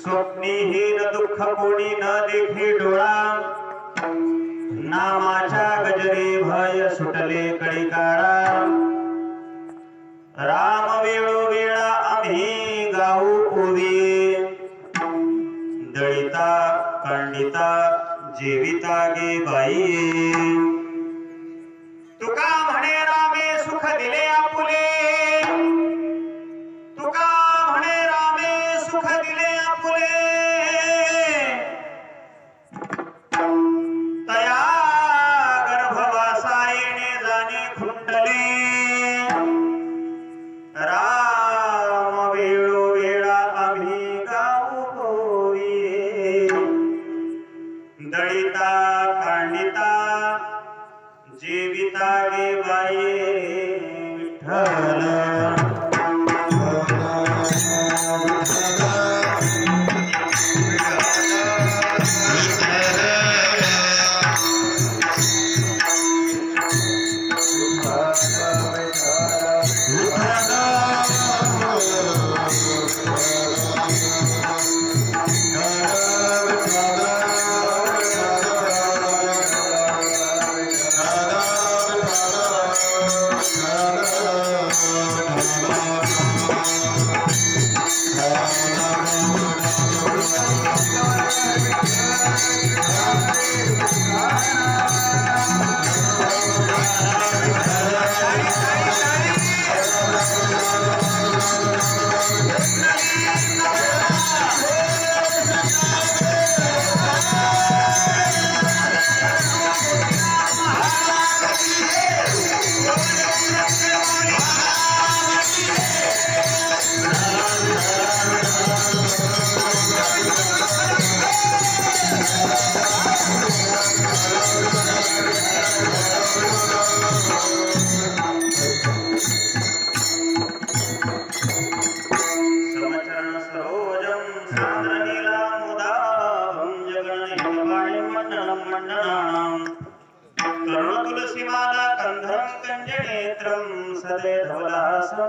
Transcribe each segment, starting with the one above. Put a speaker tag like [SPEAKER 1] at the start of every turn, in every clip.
[SPEAKER 1] स्वप्नीहीन दुःख कोणी न देखी डोळा, नामाच्या गजरी भय सुटले कळी काळा। राम वेळोवेळा आम्ही गाऊ ओवी, दळिता खंडिता जीविता गे बाई। तुका म्हणे रामे सुख दिले आपुले, तुका म्हणे रामे सुख दिले आपुले। तया गर्भवासा येणे जाणे खुंटले, राम वेळोवेळा आम्ही गाऊ होई, दळिता खंडिता जीविता गे बाई। विठ्ठल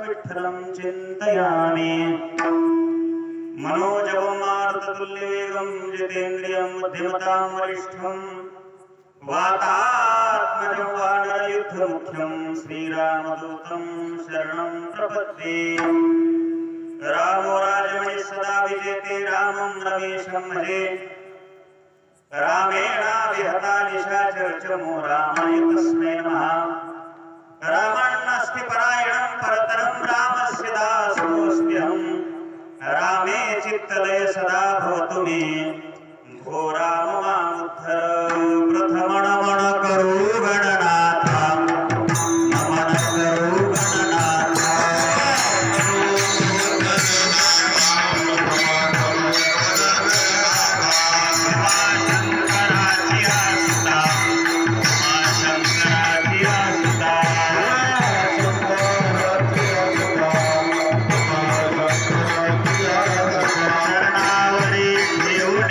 [SPEAKER 1] विठ्ठलं चिन्तयामि। मनोजवमारुततुल्यवेगं जितेन्द्रियं बुद्धिमतां वरिष्ठं, वातात्मजं वानरयुद्धमुख्यं श्रीरामदूतं शरणं प्रपद्ये। रामो राजमणिः सदा विजेते, रामं रमेशं भजे। रामेणाभिहता निशाचरचमो, रामाय तस्मै नमः। रामन्नास्ति परायणं परतरं, रामस्य दासोऽस्म्यहम्। रामे चित्तलय सदा भवतु मे, भो राम मामुद्धर। प्रथम नमन करो गणनाथ, नमन करो गणनाथ। शरणावरी घेऊन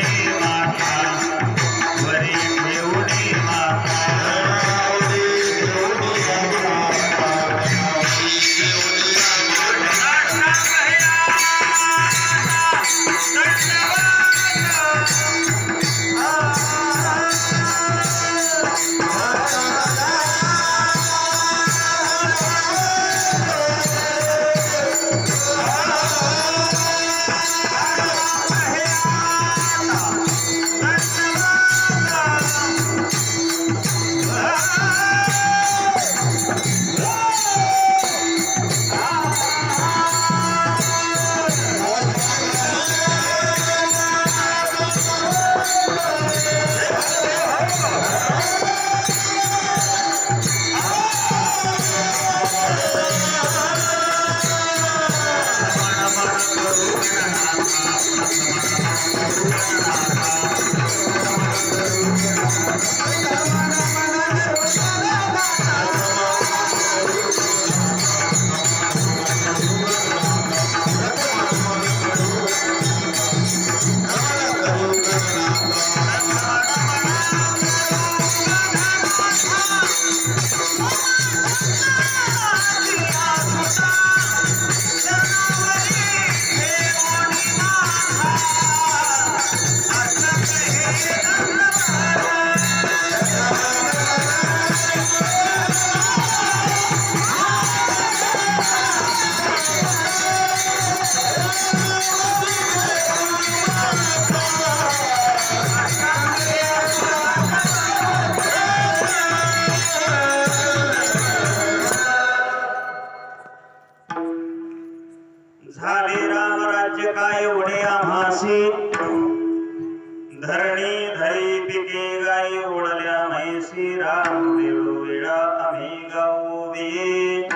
[SPEAKER 1] धरणी धरी पिके गाई ओळल्या म्हैसी राम वेळोवेळा आम्ही गाऊबी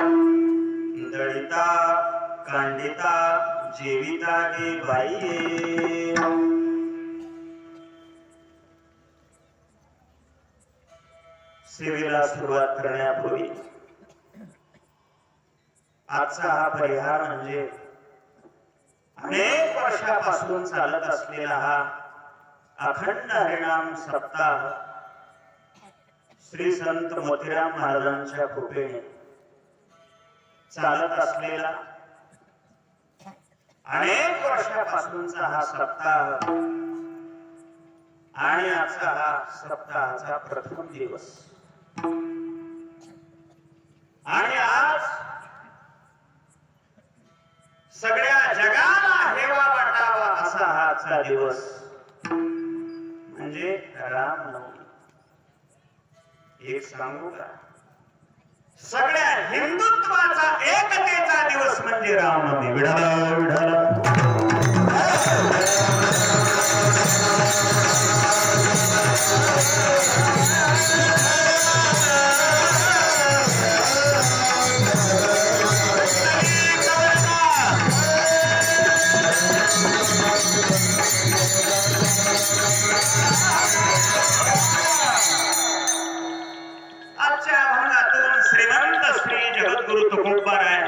[SPEAKER 1] दळिता कांडिता जीविता गे बाई. सेवेला सुरुवात करण्यापूर्वी आजचा हा परिहार म्हणजे अनेक वर्षापासून चालत असलेला हा अखंड हरिनाम सप्ताह श्री संत मोतीराम महाराजांच्या कृपेने चालत असलेला अनेक वर्षापासूनचा हा सप्ताह आणि आजचा हा सप्ताहाचा प्रथम दिवस आणि आज सगळ्या जगाला हेवा वाटावा असा हा आजचा दिवस म्हणजे रामनवमी. एक सांगू का, सगळ्या हिंदुत्वाचा एकतेचा दिवस म्हणजे रामनवमी. विठ्ठल विठ्ठल. आजच्या अभंगातून श्रीमंत श्री जगद्गुरु तुकोबाराय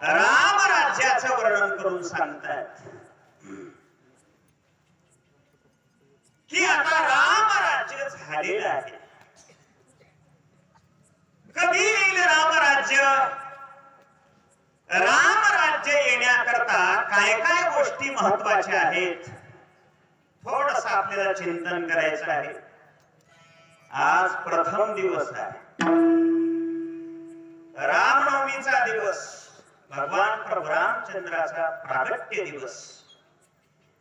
[SPEAKER 1] राम राज्याचं वर्णन करून सांगतायत की आता राम राज्य झालेलं आहे. कधी येईल राम राज्य? राम राज्य येण्याकरता काय काय गोष्टी महत्वाच्या आहेत थोडस आपल्याला चिंतन करायचं आहे. आज प्रथम दिवस आहे, रामनवमीचा दिवस, भगवान प्रभू रामचंद्राचा प्रागट्य दिवस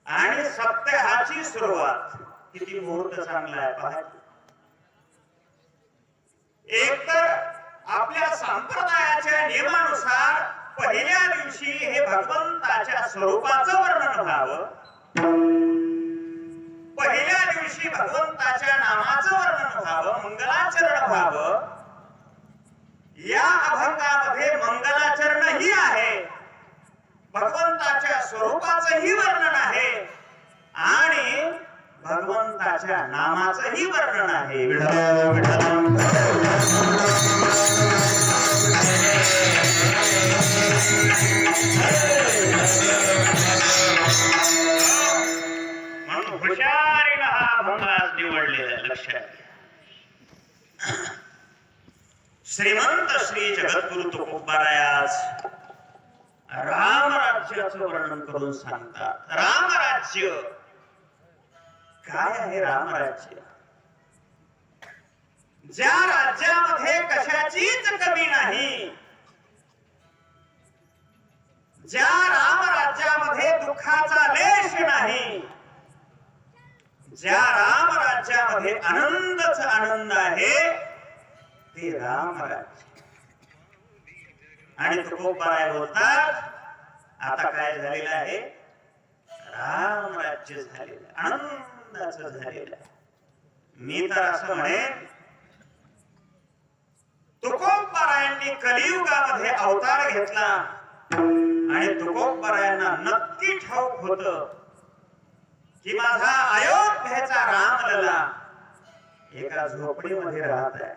[SPEAKER 1] आणि सप्ताहाची सुरुवात. किती मुहूर्त चांगला आहे पहा. एकतर आपल्या संप्रदायाच्या नियमानुसार पहिल्या दिवशी हे भगवंताच्या स्वरूपाचं वर्णन व्हावं, पहिल्या दिवशी भगवंताच्या नामाचं वर्णन व्हावं, मंगलाचरण व्हावं. या अभंगामध्ये मंगलाचरणही आहे, भगवंताच्या स्वरूपाचंही वर्णन आहे आणि भगवंताच्या नामाचंही वर्णन आहे. विठ्ठल विठ्ठल. म्हणून हुशारीनं हा अभंग आज निवडलेला आहे. लक्षात घ्या. श्रीमंत श्री जगद्गुरु तुकोबाराय आज राम राज्याचं वर्णन करून सांगतात. राम राज्य काय आहे? राम राज्य ज्या राज्यामध्ये कशाचीच कमी नाही, ज्या राम राज्यामध्ये दुःखाचा लेश नाही, ज्या राम राज्यामध्ये आनंदच आनंद आहे ते राम राज्य. आणि तुकोबाराय बोलतात आता काय झालेलं आहे? राम राज्य झालेलं आहे, आनंदाचं झालेलं आहे. मी तर असं म्हणेन तुकोबारायांनी कलियुगामध्ये अवतार घेतला आणि तुकोबारायांना नक्की ठाऊक होतं की माझा अयोध्येचा रामलला एका झोपडीमध्ये राहत आहे.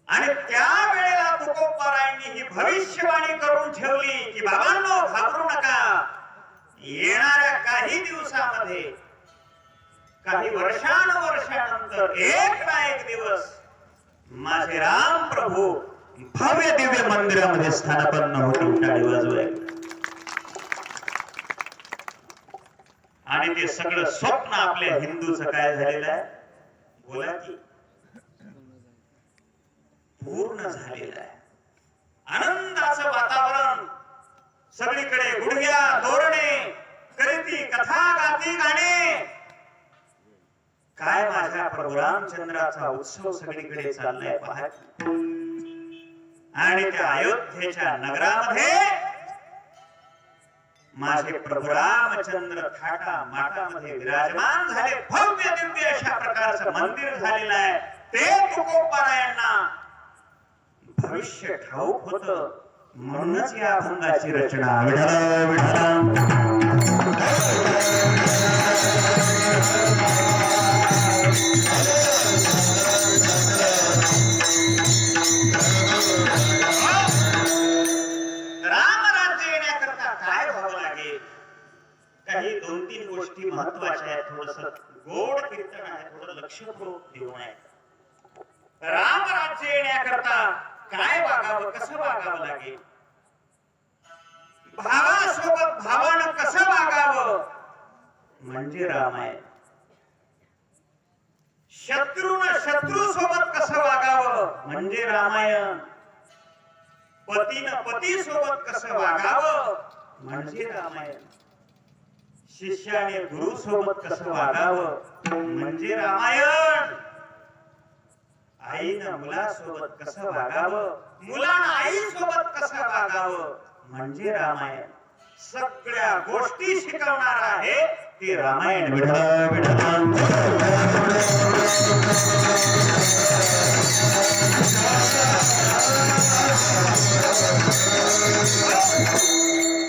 [SPEAKER 1] आणि त्यावेळेला तुकोबारायांनी ही भविष्यवाणी करून ठेवली की बाबांनो घाबरू नका, येणाऱ्या काही दिवसामध्ये, काही वर्षानुवर्षानंतर एक ना एक दिवस माझे राम प्रभू भव्य दिव्य मंदिरामध्ये स्थानापन्न होतील. टाळी वाजवूया. आणि ते सगळं स्वप्न आपल्या हिंदूचं काय झालेलं आहे? बोला की पूर्ण झालेलं आहे. आनंदाचं वातावरण, सगळीकडे गुडघ्या तोरणे, करीती कथा गाती गाणे. काय माझ्या प्रभू रामचंद्राचा उत्सव सगळीकडे चाललाय पहा. आणि त्या अयोध्येच्या नगरामध्ये माझे प्रभू रामचंद्र थाटा माटामध्ये विराजमान झाले. भव्य दिव्य अशा प्रकारचं मंदिर झालेलं आहे. ते तुकोबारायांना भविष्य ठाऊक होतं, म्हणूनच या अभंगाची रचना. विठ्ठल विठ्ठल काही 2-3 गोष्टी महत्वाच्या आहेत. थोडस गोड कीर्तन आहे, थोडं लक्षपूर्वक घेऊन आहे. राम राज्य येण्याकरता काय वागावं, कसं वागावं लागेल, भावासोबत भावानं कसं वागावं म्हणजे रामायण. शत्रूनं शत्रू सोबत कसं वागावं म्हणजे रामायण. पतीनं पती सोबत कसं वागावं म्हणजे रामायण. शिष्याने गुरु सोबत कसं वागावं म्हणजे रामायण. आईनं मुलासोबत कसं वागावं, मुलानं आई सोबत कसं वागावं म्हणजे रामायण. सगळ्या गोष्टी शिकवणार आहे ते रामायण. विठ्ठल विठ्ठल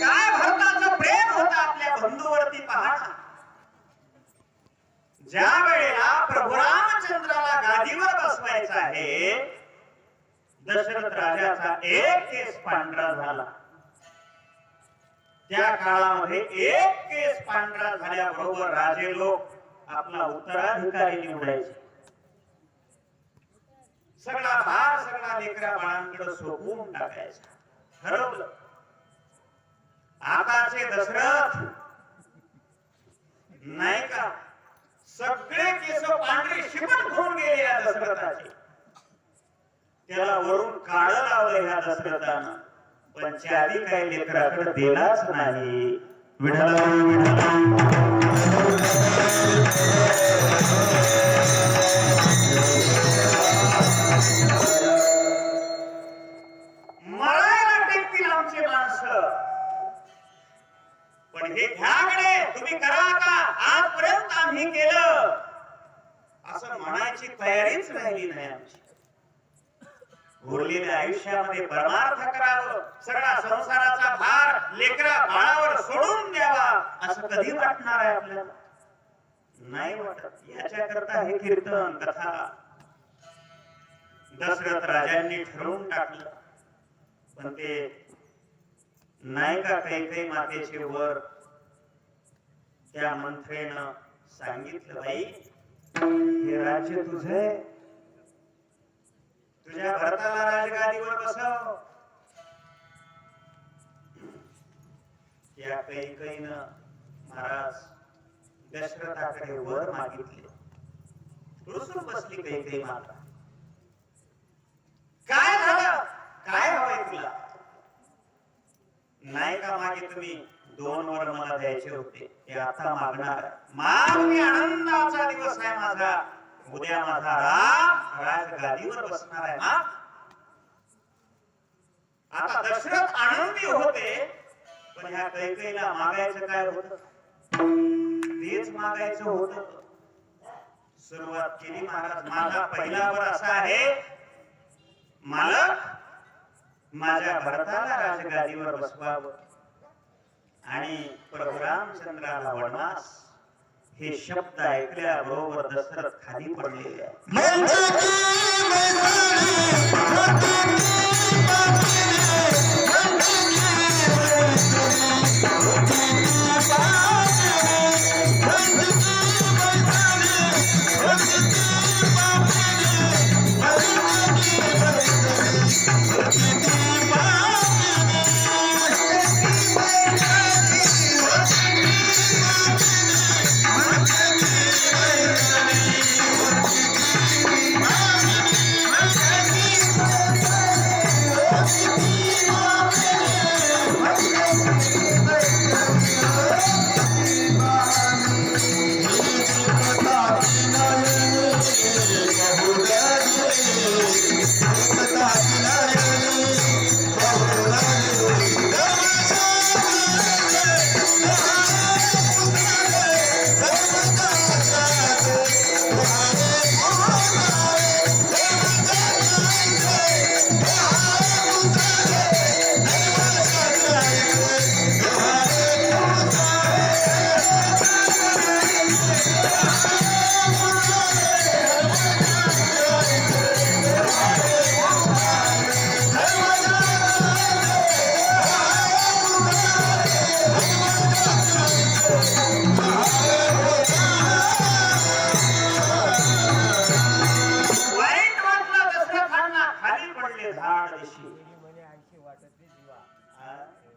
[SPEAKER 1] काय भरताचं प्रेम होतं आपल्या बंधूवरती पहा. ज्या वेळेला प्रभू रामचंद्राला गादीवर बसवायचं आहे, दशरथ राजाचा एक केस पांढरा झाला. त्या काळामध्ये एक केस पांढरा झाल्याबरोबर राजे लोक आपला उत्तराधिकारी निवडायचे. सगळा भार सगळा लेकरा बाळांकडे सोपवून टाकायचा. ठरवलं. आताचे दशरथ नाही का, सगळे केस पांढरे शिपट होऊन गेले या दशरथाचे. त्याला वरून काळ लावलं ह्या दशरथानं, पण त्याआधी काही लेकराकडे देणारच नाही. विठ्ठल विठ्ठल मरायला टेकतील आमचे माणसं, पण हे घ्याकडे तुम्ही करा का, आजपर्यंत आम्ही केलं असं म्हणायची तयारीच राहिली नाही आमची. उरलेल्या आयुष्यामध्ये परमार्थ करावं, सगळा संसाराचा भार लेकरा बाळावर सोडून द्यावा असं कधी वाटणार आहे आपल्याला? नाही वाटत. याच्या करता हे कीर्तन कथा दशरथ राजांनी ठरवून टाकलं. पण ते नाही का काही मातेचे वर त्या मंत्रेनं सांगितलं, बाई हे राज्य तुझे, तुझ्या भरताला राजगादीवर बसव. या कैकेयीनं महाराज दशरथाकडे वर मागितले. रुसून बसली कैकेयी माता. काय झालं, काय हवंय तुला? नाही का मागे तुम्ही 2 वर मला द्यायचे होते, ते आता मागणार. माग, मी आनंदाचा दिवस आहे माझा. उद्या माझा राम राजगादीवर बसणार आहे. माग. आता दशरथ आनंदी होते, पण ह्या कैकेयीला मागायचं काय होतं? तेच मागायचं होतं. सुरुवात केली महाराज. माझा पहिला वर असा आहे, मालक माझ्या भरताला राजगादीवर बसवावं आणि प्रभू रामचंद्राला वनवास. हे शब्द ऐकल्याबरोबर दशरथ खाली पडलेले आहे.
[SPEAKER 2] वाटते जीवा
[SPEAKER 1] हा?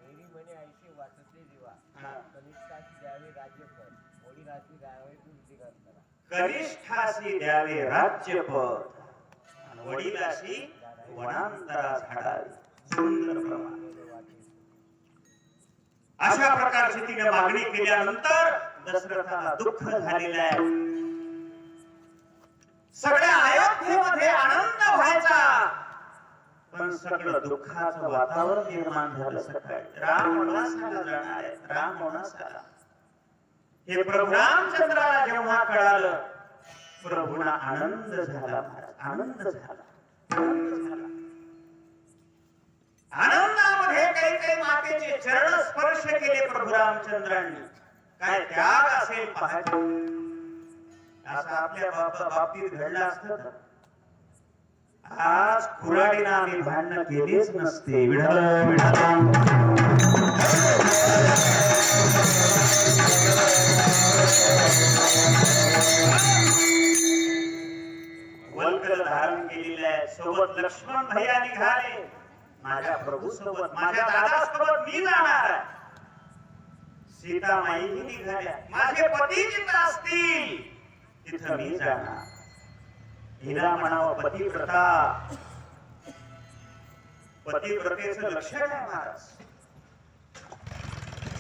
[SPEAKER 2] एरी म्हणे ऐशी वाटते जीवा
[SPEAKER 1] हा.
[SPEAKER 2] कनिष्ठाची द्यावे राज्यपद मोडी रात्री गावे तुझी करताना
[SPEAKER 1] कनिष्ठासी द्यावे राज्यपद आणि वडिलाशी वनांतरा झाडावी. सुंदर प्रमाण. अशा प्रकारची तिने मागणी केल्यानंतर दशरथाला दुःख झालेलं आहे. सगळ्या अयोध्येमध्ये आनंद व्हायचा, पण सगळं दुःखाचं वातावरण निर्माण झालं. सकाळी राम वनवासाला जाणार आहे, राम वनवासाला. हे प्रभू रामचंद्राला जेव्हा कळालं, प्रभूंना आनंद झाला. महाराज आनंद झाला, आनंद झाला. आनंदामध्ये काही काही मातेचे चरण स्पर्श केले प्रभू रामचंद्रांनी. काय त्याग असेल पाहायचे. असं आपल्या बाबतीत घडलं असतं तर आज कुऱ्हाडीनं आम्ही भांडणं केलीच नसते. विढल विढल वल्कल धारण केलेलं आहे. सोबत लक्ष्मण भैया निघाले. माझ्या प्रभू सोबत, माझ्या दादा सोबत मी जाणार आहे. सीतामाईही निघाल्या. माझे पती जिथं असतील तिथं मी जाणार. हिला म्हणावं पतिव्रता. पतिव्रतेचं लक्षण आहे महाराज.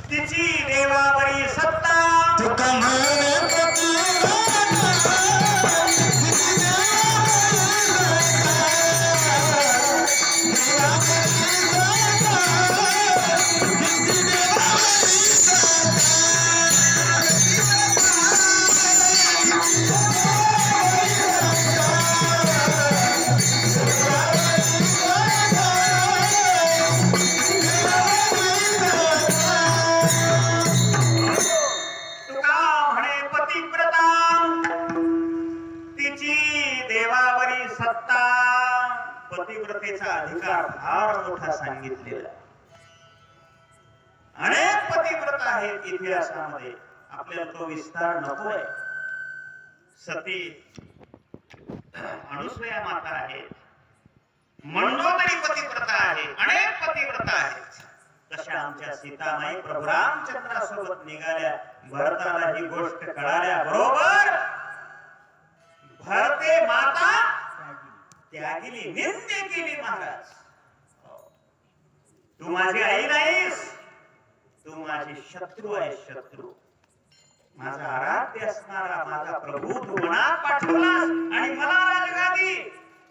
[SPEAKER 1] तिची देवावरी सत्ता. पतिव्रतेचा अधिकार फार मोठा सांगितलेला. अनेक पतिव्रत आहेत इतिहासामध्ये. आपल्याला तो विस्तार नकोय. सती अनुसूया माता आहे, मंडोदरी पतिव्रता आहे, अनेक पतिव्रता आहेत. तशा आमच्या सीतामाई प्रभू रामचंद्रासोबत निघाल्या. भरताला ही गोष्ट कळाल्या बरोबर भरते माता त्यागिली, निंदे केली. महाराज तू माझी आई नाहीस, तू माझी शत्रू आहे. शत्रू माझा आराध्य असणारा माझा प्रभू तू वनात पाठवलास आणि मला राजगादी,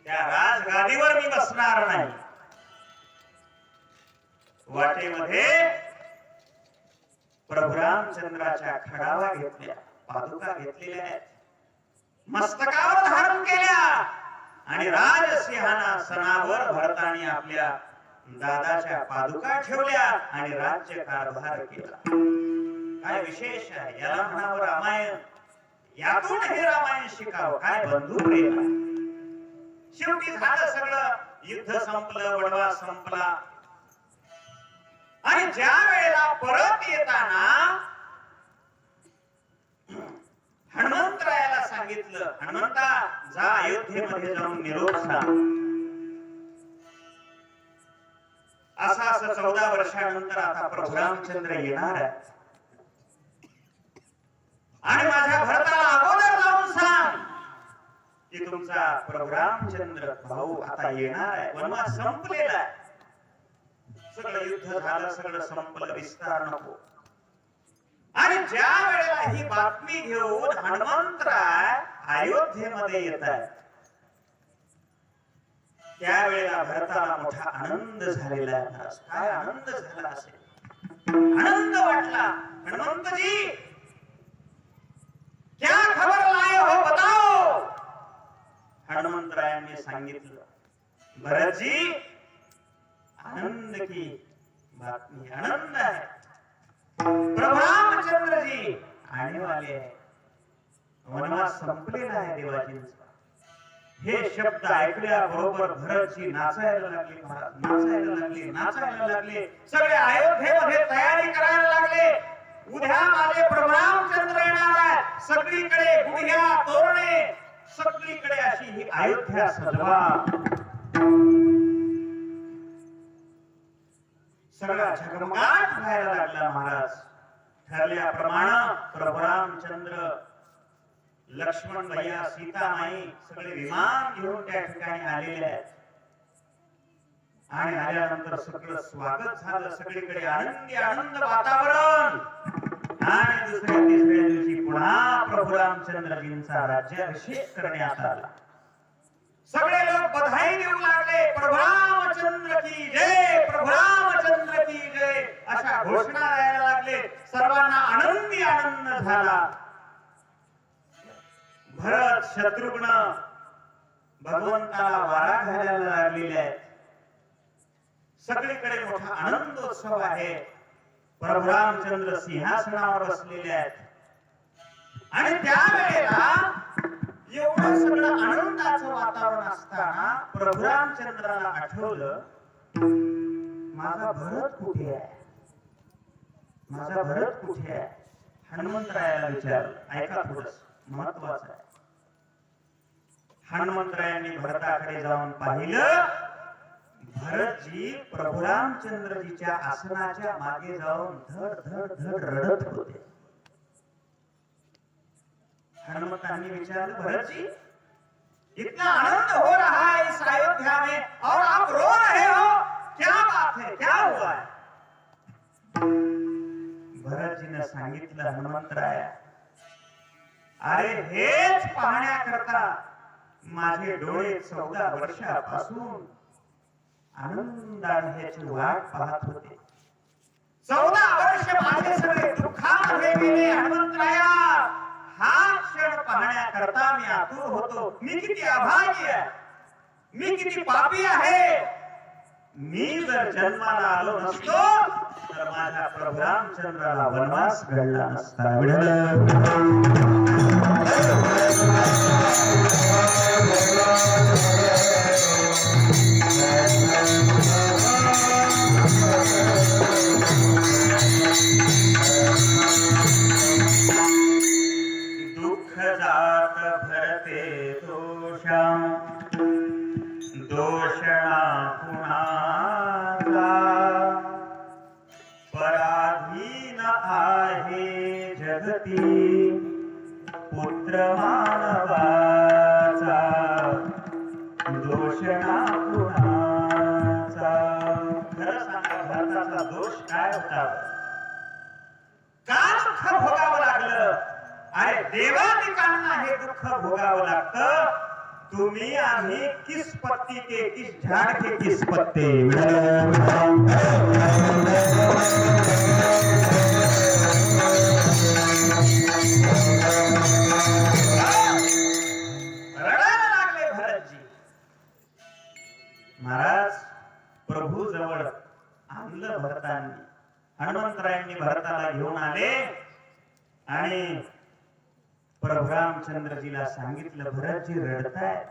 [SPEAKER 1] त्या राजगादीवर मी बसणार नाही. वाटेमध्ये प्रभू रामचंद्राच्या खडावा घेतल्या, पादुका घेतलेल्या आहेत, मस्तकावर धारण केल्या आणि राजसिंहासनावर भरताने आपल्या दादाच्या पादुका ठेवल्या आणि राज्य कारभार केला. काय विशेष आहे याला म्हणावं रामायण. यातून हे रामायण शिकावं. काय बंधू प्रेम. शेवटी झालं सगळं. युद्ध संपलं, वनवास संपला आणि ज्या वेळेला परत येताना हनुमंतरायाला सांगितलं, हनुमंता जा अयोध्येमध्ये जाऊन निरोप सांग. असं 14 वर्षानंतर आता प्रभू रामचंद्र येणार आहे आणि माझ्या भरताला अगोदर जाऊन सांग की तुमचा प्रभू रामचंद्र भाऊ आता येणार आहे. वनवास संपलेला आहे, सगळं युद्ध झालं, सगळं संपलं, विस्तार नको. आणि ज्या वेळेला ही बातमी घेऊन हनुमंतराय अयोध्येमध्ये येत आहे त्यावेळेला भरताला मोठा आनंद झालेला आहे. काय आनंद झाला असेल, आनंद वाटला. हनुमंत जी क्या खबर लाए हो बताओ. हनुमंतरायांनी सांगितलं, भरतजी आनंद की बातमी, आनंद है. प्रभु रामचंद्र जी आने वाले हैं, वनवास संपलेला आहे देवाजींचा. हे शब्द ऐकल्याबरोबर भरतजी नाचायला लागले. महाराज नाचायला लागले, नाचायला लागले. सगळे अयोध्येमध्ये तयारी करायला लागले. उद्या माझे प्रभु रामचंद्र येणार आहे. सगळीकडे गुढ्या तोरणे, सगळीकडे अशी ही अयोध्या सजवा. सगळा झगमगाट व्हायला लागला महाराज. ठरल्याप्रमाणे प्रभू रामचंद्र, लक्ष्मण भैया, सीतामाई सगळे विमान घेऊन त्या ठिकाणी आलेले आहेत. आणि आल्यानंतर सगळं स्वागत झालं. सगळीकडे आनंदी आनंद वातावरण. आणि दुसऱ्या तिसऱ्या दिवशी पुन्हा प्रभू रामचंद्रजींचा राज्याभिषेक करण्यात आला. सगळे लोक बधाई देऊ लागले, प्रभू रामचंद्र की जय, प्रभू रामचंद्र की जय अशा घोषणा द्यायला लागले. सर्वांना आनंदी आनंद झाला. भरत, शत्रुघ्न भगवंताला वारा घालायला लागलेले आहेत. सगळीकडे मोठा आनंदोत्सव आहे. प्रभू रामचंद्र सिंहासनावर बसलेले आहेत. आणि त्यावेळेला एवढं सगळं आनंदाचं वातावरण असताना प्रभू रामचंद्राला आठवलं, माझा भरत कुठे आहे, माझा भरत कुठे आहे. हनुमंतरायाला विचारलं. ऐका, थोडंस महत्वाचं आहे. हनुमंतरायांनी भरताकडे जाऊन पाहिलं. भरतजी प्रभू रामचंद्रजीच्या आसनाच्या मागे जाऊन धड धड धड रडत होते. हनुमंतांनी विचारलं, भरत जी, इतना आनंद हो रहा है इस अयोध्या में और आप रो रहे हो, क्या बात है, क्या हुआ है? भरतजीने सांगितलं, हनुमंतराया, अरे हेच पाहण्याकरता माझे डोळे 14 वर्षापासून आनंदाने ह्याची वाट पाहत होते. 14 वर्ष माझे सगळे दुःखामध्ये गेले. हनुमंतराया, हा क्षण पाहण्याकरता मी आतुर होतो. मी किती अभागी आहे, मी किती पापी आहे. मी जर जन्माला आलो नसतो तर माझ्या प्रभू रामचंद्राला वनवास घडला नसता. दुःख जात भरते दोषा, दोषणा कुणाचा, पराधीन आहे जगती पुत्र मानवाचा, दोषणा कुणाचा. खरं सांगा, भारताचा दोष काय होता? का दुःख भोगावं लागलं? अरे देवादिकांना हे दुःख भोगावं लागतं. तुम्ही आम्ही किस पत्ती के, किस झाड़ के किस पत्ते. रडायला लागले भरतजी. महाराज, प्रभू जवळ आणलं भरतांनी. हनुमंतरायांनी भरताला घेऊन आले आणि प्रभू रामचंद्रजीला सांगितलं, भरतजी रडतायत.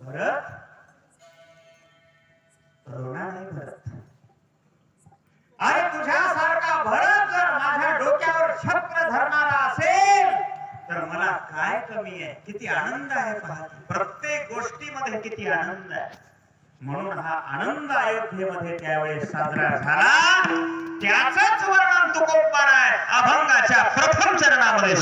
[SPEAKER 1] भरत, रोना नाही भरत. अरे तुझ्यासारखा भरत जर माझ्या डोक्यावर छत्र धरणारा असेल तर मला काय कमी आहे. किती आनंद आहे पहा, प्रत्येक गोष्टीमध्ये किती आनंद आहे. म्हणून हा आनंद अयोध्येमध्ये त्यावेळेस साजरा झाला. त्याचंच वर्णन तुकोबार आहे अभंगाच्या प्रथम चरणामध्ये.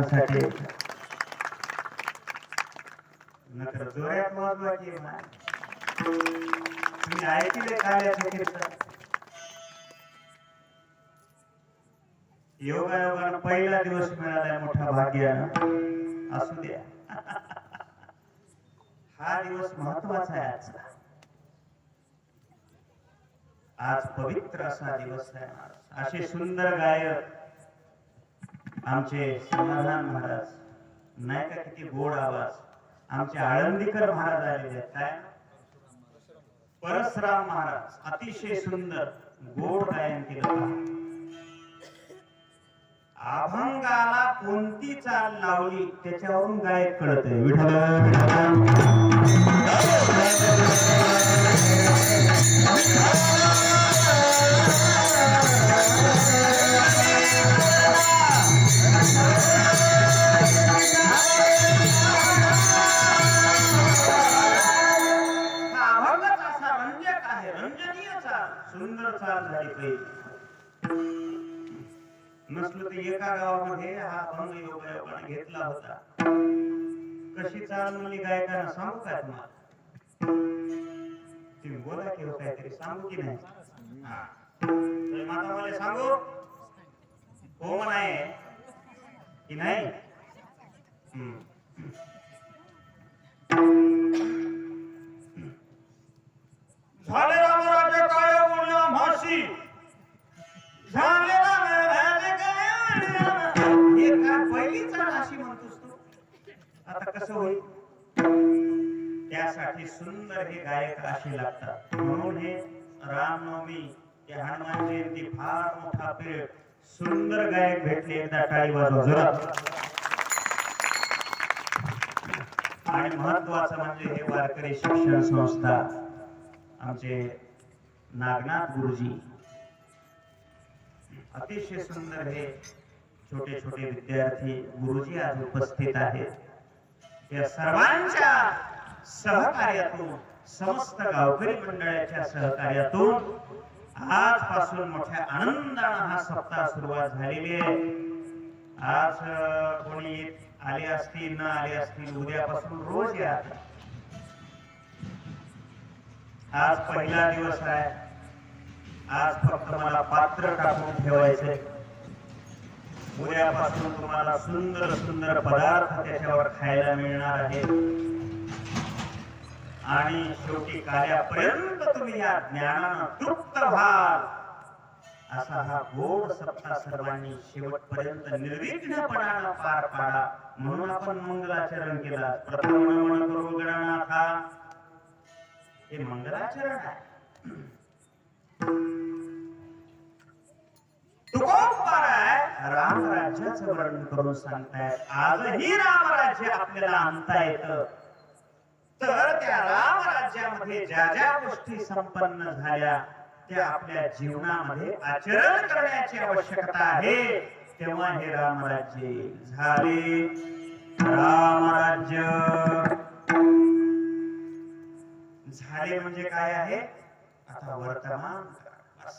[SPEAKER 1] समाधानासाठी नंतर जोरात वाजवायची तुम्ही ऐकले कार्याचं कीर्तन योगायोगानं पहिला दिवस मिळाला मोठ्या भाग्यानं असू द्या हा दिवस महत्वाचा आहे आजचा आज पवित्र असा दिवस आहे असे सुंदर गायक आमचे समाधान महाराज नाही का किती गोड आवाज आमचे आळंदीकर महाराज आलेले आहेत काय परशुराम महाराज अतिशय सुंदर गोड गायन केलं अभंगाला कोणती चाल लावली त्याच्यावरून गायक कळत आहे सुंदर चाल झाली पाहिजे नसलं तर एका गावामध्ये हा अभंग योगायोगाने घेतला होता कशी चाल म्हणली गायकांना सांगू काय तुम्हाला तुम्ही बोला की काहीतरी सांगू की नाही माता मला सांगू हो म्हणाय की नाही झाले रामराज्य काय बोलला म्हशी झाले रामराज्य काय हे काय पहिलीच राशी म्हणतोस तू आता कसं होईल त्यासाठी सुंदर हे गायक असे लागतात म्हणून हे रामनवमी ते हनुमान जयंती फार मोठा पेळ सुंदर गायक भेटले एकदा टाळी वाजवा जोरात आणि महत्वाचं म्हणजे हे वारकरी शिक्षण संस्था आमचे नागनाथ गुरुजी अतिशय सुंदर हे छोटे छोटे विद्यार्थी गुरुजी आज उपस्थित आहेत या सर्वांच्या सहकार्यातून समस्त गावकरी मंडळाच्या सहकार्यातून आजपासून मोठ्या आनंदाने हा सप्ताह सुरुवात झालेली आहे आज कोणी आले असतील न आले असतील उद्यापासून रोज या आज पहिला दिवस आहे आज फक्त मला पात्र टाकून ठेवायचे उद्यापासून तुम्हाला सुंदर सुंदर पदार्थ त्याच्यावर खायला मिळणार आहे आणि शेवटी कार्यापर्यंत तुम्ही या ज्ञानानं तृप्त व्हाल असा हा गोड सप्ताह सर्वांनी शेवटपर्यंत निर्विघ्नपणानं पार पाडा म्हणून आपण मंगलाचरण केला प्रथम नमन करू गणनाथा हे मंगलाचरण आहे तुकोबार आहे रामराज्याचं वर्णन करून सांगतायत आजही रामराज्य आपल्याला आणता येतं तर त्या रामराज्यामध्ये ज्या ज्या गोष्टी संपन्न झाल्या त्या आपल्या जीवनामध्ये आचरण करण्याची आवश्यकता आहे तेव्हा हे रामराज्य झाले रामराज्य झाले म्हणजे काय आहे आता वर्तमान बस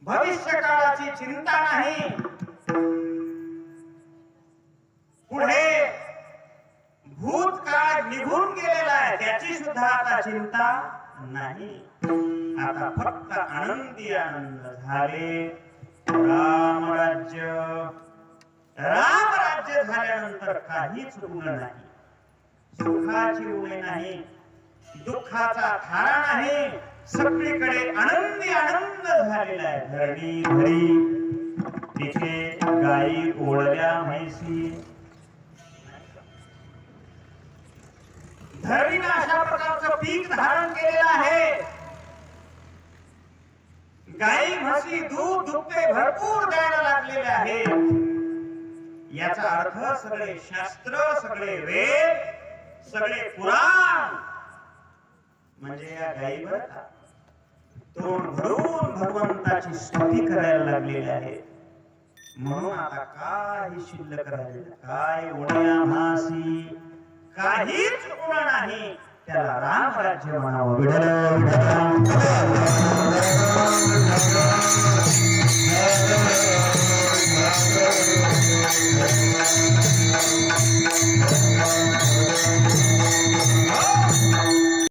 [SPEAKER 1] भविष्य काळाची चिंता नाही पुढे भूतकाळ निघून गेलेला आहे त्याची सुद्धा आता चिंता नाही आता फक्त आनंदी आनंद झाले रामराज्य रामराज्य झाल्यानंतर काहीच ऋण नाही सुखाची उणे नाही दुःखाचा थारा नाही सगळीकडे आनंदी आनंद झालेला आहे धरणी धरी तिथे गायी ओळल्या म्हैसी धरणीनं अशा प्रकारचं पीक धारण केलेलं आहे गायी म्हशी दूध दुभते भरपूर द्यायला लागलेले आहेत याचा अर्थ सगळे शास्त्र सगळे वेद सगळे पुराण म्हणजे या गायीवर तोंड भरून भगवंताची स्तुती करायला लागलेली आहे म्हणून आता काही शिल्लक राहिलेलं काय उड्या मासी काहीच उण नाही त्याला रामराज्य म्हणावं